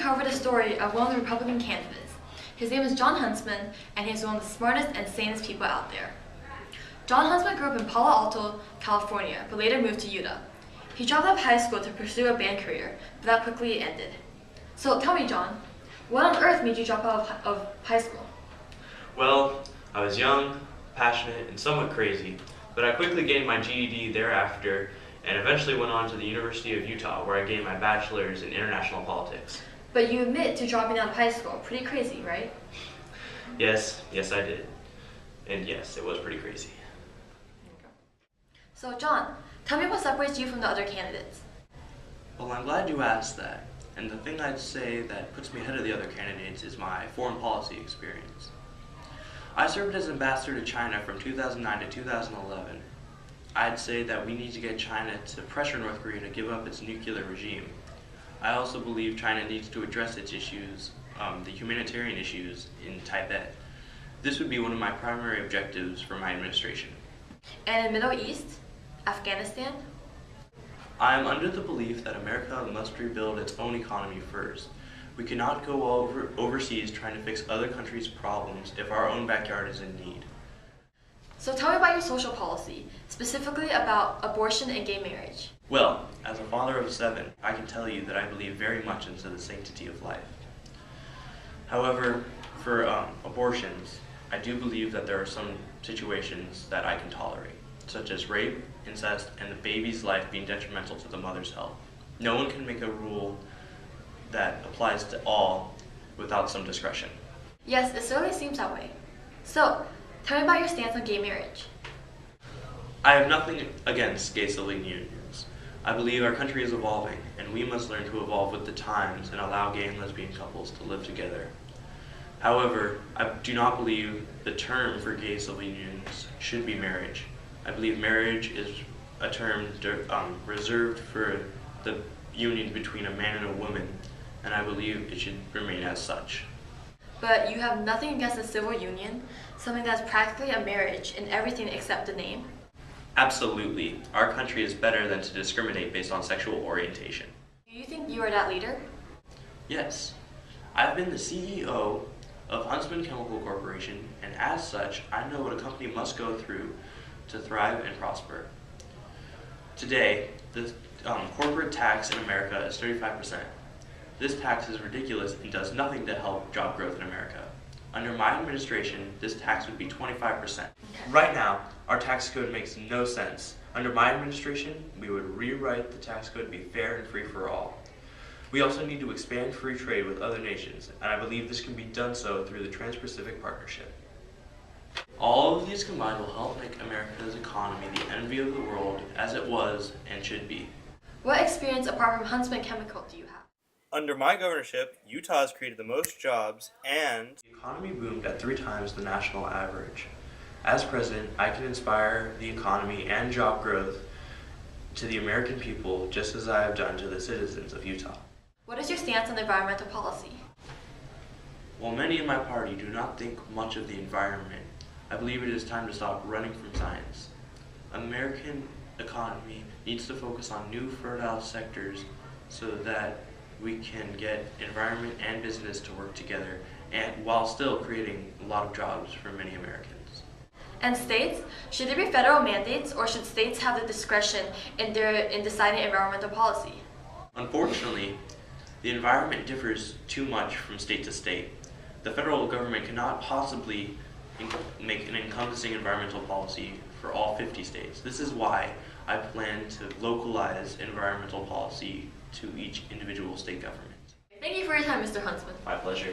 cover the story of one of the Republican candidates. His name is Jon Huntsman, and he's one of the smartest and sanest people out there. Jon Huntsman grew up in Palo Alto, California, but later moved to Utah. He dropped out of high school to pursue a band career, but that quickly ended. So tell me, Jon, what on earth made you drop out of high school? Well, I was young, passionate, and somewhat crazy, but I quickly gained my GED thereafter and eventually went on to the University of Utah, where I gained my bachelor's in international politics. But you admit to dropping out of high school. Pretty crazy, right? Yes, I did. And yes, it was pretty crazy. So Jon, tell me what separates you from the other candidates. Well, I'm glad you asked that. And the thing I'd say that puts me ahead of the other candidates is my foreign policy experience. I served as ambassador to China from 2009 to 2011. I'd say that we need to get China to pressure North Korea to give up its nuclear regime. I also believe China needs to address its issues, the humanitarian issues in Tibet. This would be one of my primary objectives for my administration. And in Middle East? Afghanistan? I am under the belief that America must rebuild its own economy first. We cannot go overseas trying to fix other countries' problems if our own backyard is in need. So tell me about your social policy, specifically about abortion and gay marriage. Well, as a father of 7, I can tell you that I believe very much into the sanctity of life. However, for abortions, I do believe that there are some situations that I can tolerate, such as rape, incest, and the baby's life being detrimental to the mother's health. No one can make a rule that applies to all without some discretion. Yes, it certainly seems that way. So, tell me about your stance on gay marriage. I have nothing against gay civil unions. I believe our country is evolving, and we must learn to evolve with the times and allow gay and lesbian couples to live together. However, I do not believe the term for gay civil unions should be marriage. I believe marriage is a term reserved for the union between a man and a woman, and I believe it should remain as such. But you have nothing against a civil union, something that's practically a marriage in everything except the name? Absolutely. Our country is better than to discriminate based on sexual orientation. Do you think you are that leader? Yes. I've been the CEO of Huntsman Chemical Corporation, and as such, I know what a company must go through to thrive and prosper. Today, the corporate tax in America is 35%. This tax is ridiculous and does nothing to help job growth in America. Under my administration, this tax would be 25%. Right now, our tax code makes no sense. Under my administration, we would rewrite the tax code to be fair and free for all. We also need to expand free trade with other nations, and I believe this can be done so through the Trans-Pacific Partnership. All of these combined will help make America's economy the envy of the world, as it was and should be. What experience apart from Huntsman Chemical do you have? Under my governorship, Utah has created the most jobs and The economy boomed at 3 times the national average. As president, I can inspire the economy and job growth to the American people just as I have done to the citizens of Utah. What is your stance on environmental policy? While many in my party do not think much of the environment, I believe it is time to stop running from science. American economy needs to focus on new fertile sectors so that we can get environment and business to work together, and while still creating a lot of jobs for many Americans. And states? Should there be federal mandates, or should states have the discretion in deciding environmental policy? Unfortunately, the environment differs too much from state to state. The federal government cannot possibly make an encompassing environmental policy for all 50 states. This is why I plan to localize environmental policy to each individual state government. Thank you for your time, Mr. Huntsman. My pleasure.